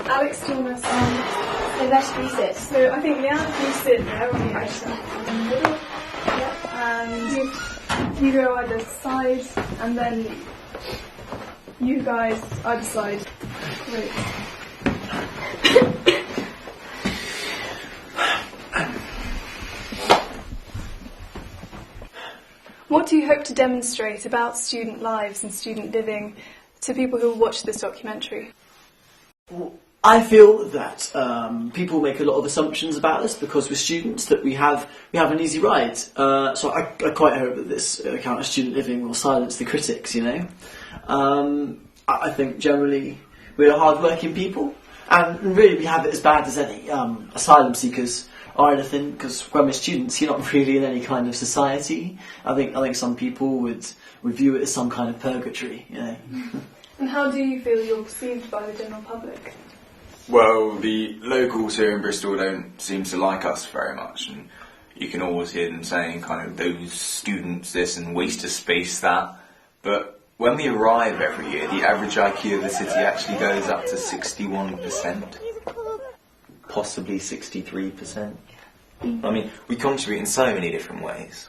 Alex, do you want to So where should we sit? So I think Leanne, you sit there on the right in the middle. Yep. And you go either side, and then you guys either side. Great. What do you hope to demonstrate about student lives and student living to people who watch this documentary? Well, I feel that people make a lot of assumptions about us because we're students, that we have an easy ride. So I quite hope that this account of student living will silence the critics, you know. I think generally we're hard-working people, and really we have it as bad as any asylum seekers or anything, because when we're students, you're not really in any kind of society. I think some people would view it as some kind of purgatory, you know. And how do you feel you're perceived by the general public? Well, the locals here in Bristol don't seem to like us very much, and you can always hear them saying kind of those students this and waste of space that. But when we arrive every year, the average IQ of the city actually goes up to 61%. Possibly 63%. I mean, we contribute in so many different ways.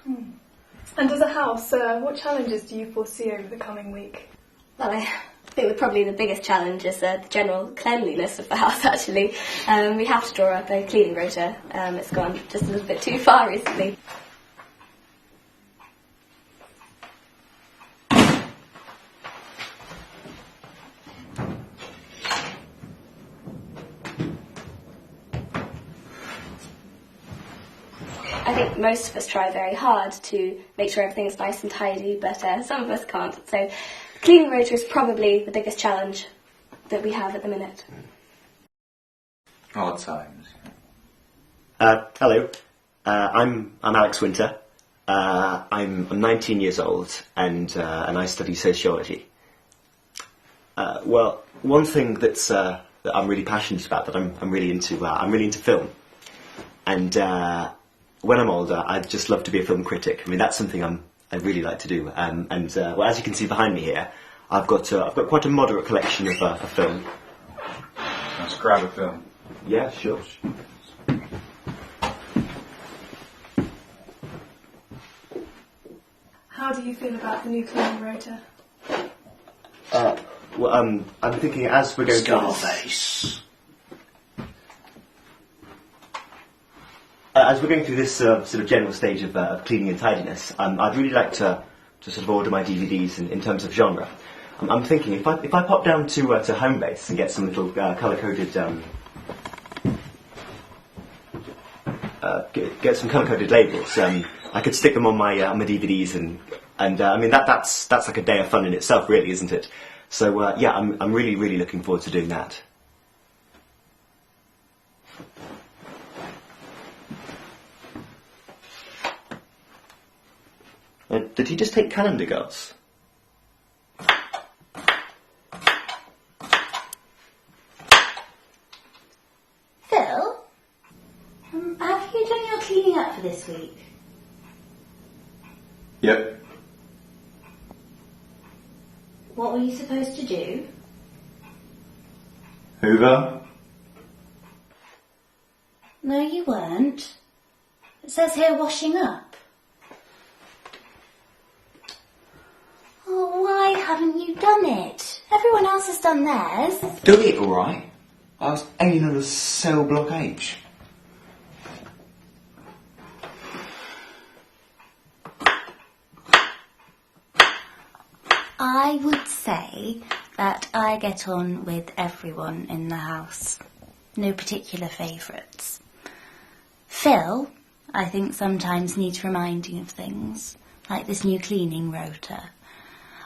And as a house, what challenges do you foresee over the coming week? Well, I think probably the biggest challenge is the general cleanliness of the house, actually. We have to draw up a cleaning rota. It's gone just a little bit too far recently. I think most of us try very hard to make sure everything's nice and tidy, but some of us can't. So cleaning rota is probably the biggest challenge that we have at the minute. Hard times. Hello, I'm Alex Winter. I'm 19 years old, and I study sociology. Well, one thing that I'm really passionate about, that I'm really into film, and when I'm older, I'd just love to be a film critic. I mean, that's something I really like to do. Well, as you can see behind me here, I've got quite a moderate collection of film. Let's grab a film. Yeah, sure. How do you feel about the new cleaning rota? Well, I'm thinking as we're going Scarface. As we're going through this sort of general stage of cleaning and tidiness, I'd really like to sort of order my DVDs in terms of genre. I'm thinking if I pop down to Homebase and get some little colour-coded get some colour-coded labels, I could stick them on my DVDs, and I mean that's like a day of fun in itself, really, isn't it? So yeah, I'm really looking forward to doing that. Did he just take calendar girls? Phil, have you done your cleaning up for this week? Yep. What were you supposed to do? Hoover? No, you weren't. It says here washing up. Oh, why haven't you done it? Everyone else has done theirs. Do it, alright. I was aiming at a cell block H. I would say that I get on with everyone in the house. No particular favourites. Phil, I think, sometimes needs reminding of things, like this new cleaning rota.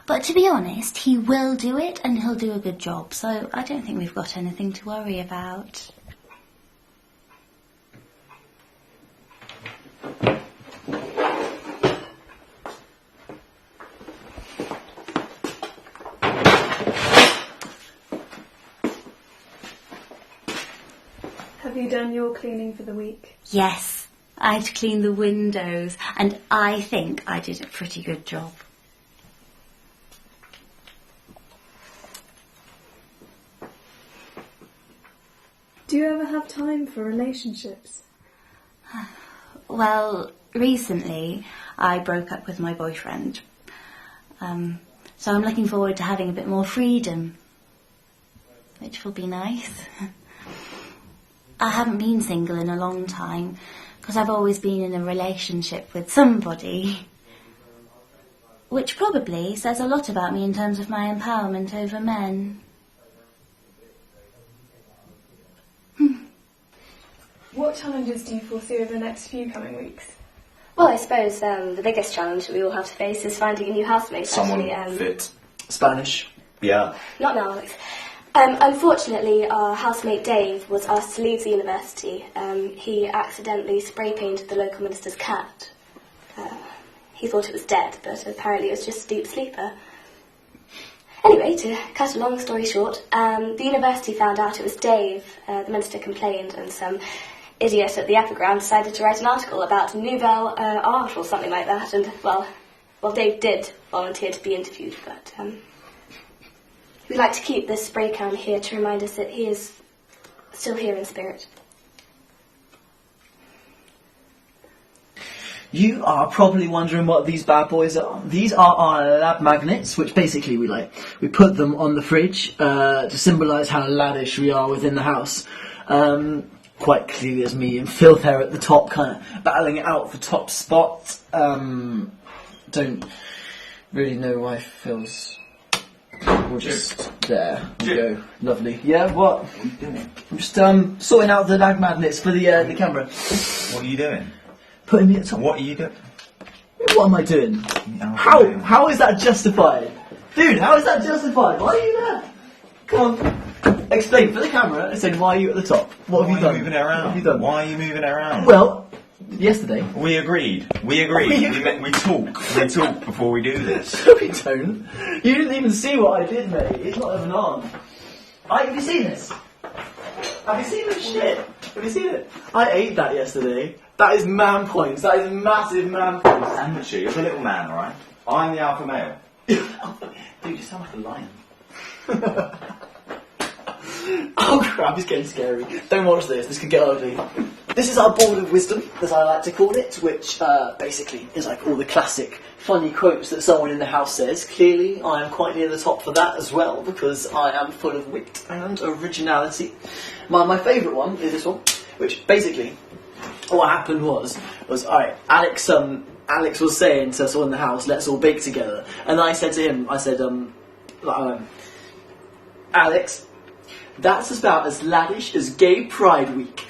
But to be honest, he will do it, and he'll do a good job, so I don't think we've got anything to worry about. Have you done your cleaning for the week? Yes, I'd cleaned the windows, and I think I did a pretty good job. Do you ever have time for relationships? Well, recently I broke up with my boyfriend. So I'm looking forward to having a bit more freedom, which will be nice. I haven't been single in a long time because I've always been in a relationship with somebody, which probably says a lot about me in terms of my empowerment over men. What challenges do you foresee over the next few coming weeks? Well, I suppose the biggest challenge that we all have to face is finding a new housemate. Someone actually. fit. Spanish. Yeah. Not now, Alex. Unfortunately, our housemate Dave was asked to leave the university. He accidentally spray painted the local minister's cat. He thought it was dead, but apparently it was just a deep sleeper. Anyway, to cut a long story short, the university found out it was Dave. The minister complained, and some idiot at the epigram decided to write an article about nouvelle art or something like that. And well, Dave did volunteer to be interviewed, but we'd like to keep this spray can here to remind us that he is still here in spirit. You are probably wondering what these bad boys are. These are our lab magnets, which basically we put them on the fridge to symbolise how laddish we are within the house. Quite clearly as me and Phil there at the top, kind of battling it out for top spot. Don't really know why Phil's... We're just there. We go. Lovely. Yeah, what? What are you doing? I'm just sorting out the lag magnets for the camera. What are you doing? Putting me at the top. What are you doing? What am I doing? How is that justified? Dude, how is that justified? Why are you there? Come on. Explain for the camera and say why are you at the top? What have you done? Why are you moving it around? What have you done? Why are you moving it around? Well, yesterday. We agreed. We talk before we do this. No, we don't. You didn't even see what I did, mate. It's not even on. Have you seen this? Have you seen this shit? Have you seen it? I ate that yesterday. That is man points. That is massive man points. Amateur, you're the little man, alright? I'm the alpha male. Dude, you sound like a lion. Oh crap, it's getting scary. Don't watch this, this could get ugly. This is our board of wisdom, as I like to call it, which basically is like all the classic funny quotes that someone in the house says. Clearly, I am quite near the top for that as well, because I am full of wit and originality. My favourite one is this one, which basically, what happened was alright, Alex was saying to us all in the house, let's all bake together. And I said to him, Alex, that's about as laddish as Gay Pride Week.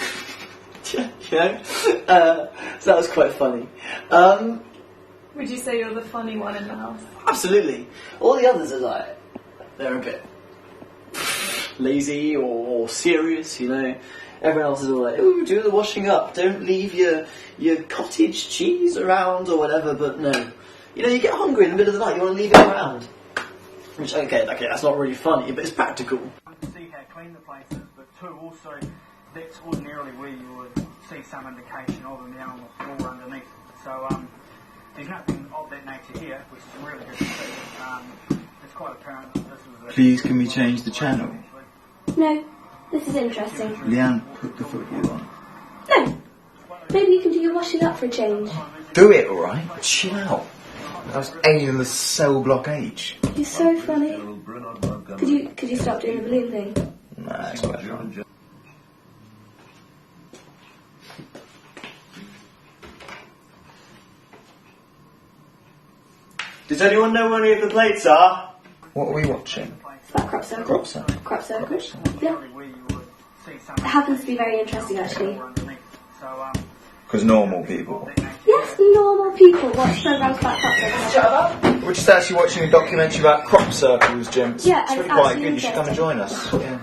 You know? So that was quite funny. Would you say you're the funny one in the house? Absolutely. All the others are like, they're a bit lazy or serious, you know. Everyone else is all like, ooh, do the washing up, don't leave your cottage cheese around or whatever, but no. You know, you get hungry in the middle of the night, you want to leave it around. Which, okay, that's not really funny, but it's practical. To see how clean the place is, but two, also, that's ordinarily where you would see some indication of them down on the floor underneath. So, there's nothing of that nature here, which is really good to see. It's quite apparent that this was a... Please, can we change the channel? No, this is interesting. Leanne, put the football on. No, maybe you can do your washing up for a change. Do it, alright? Chill out. I was alien the cell block age. You're so funny. Could you stop doing the balloon thing? Nah, it's quite fun. Does anyone know where any of the plates are? What are we watching? It's about crop circle. Crop circle. Crop circle. Yeah. Where you would see some It happens to be very interesting, actually. underneath. So, Because normal people. Yes, normal people watch programs about crop circles. We're just actually watching a documentary about crop circles, Jim. Yeah, it's and really it's quite actually good. You should come and join us. Yeah.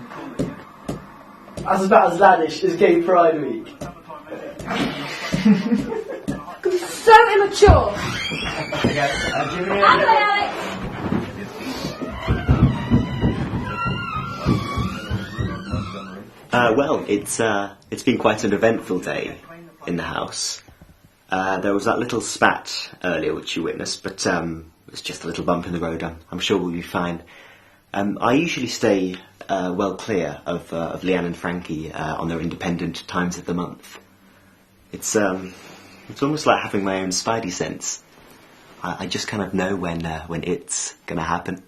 That's about as laddish as Gay Pride Week. So immature. Well, it's been quite an eventful day in the house. There was that little spat earlier which you witnessed, but it's just a little bump in the road. I'm sure we'll be fine. I usually stay well clear of Leanne and Frankie on their independent times of the month. It's almost like having my own spidey sense. I just kind of know when it's going to happen.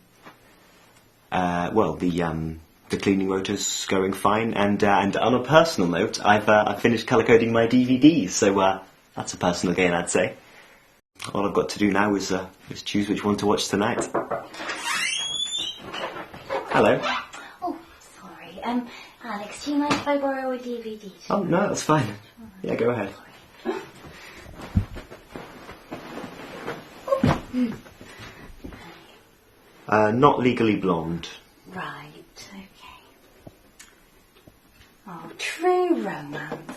Well, the cleaning rota's going fine, and on a personal note, I've finished colour coding my DVDs, so that's a personal gain, I'd say. All I've got to do now is choose which one to watch tonight. Hello. Oh, sorry. Alex, do you mind if I borrow a DVD? Oh no, that's fine. Yeah, go ahead. Not Legally Blonde. Right, okay. Oh, True Romance.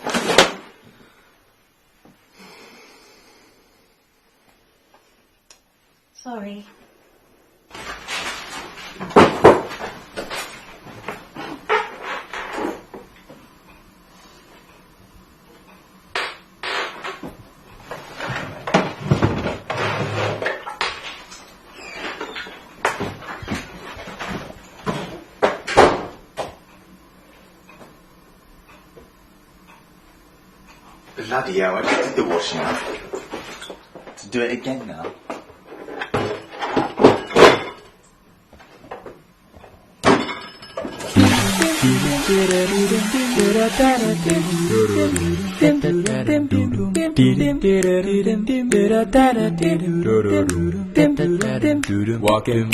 Sorry. Bloody hell, I just did the washing up. To do it again now. Walking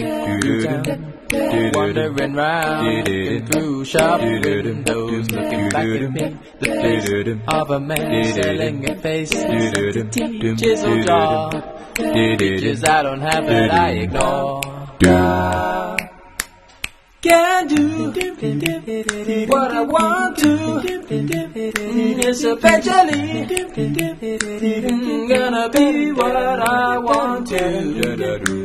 wandering round through shop windows, looking back at me of a man selling a face, chiseled jaw, features I don't have that I ignore. Can do what I want to. It's eventually gonna be what I want to.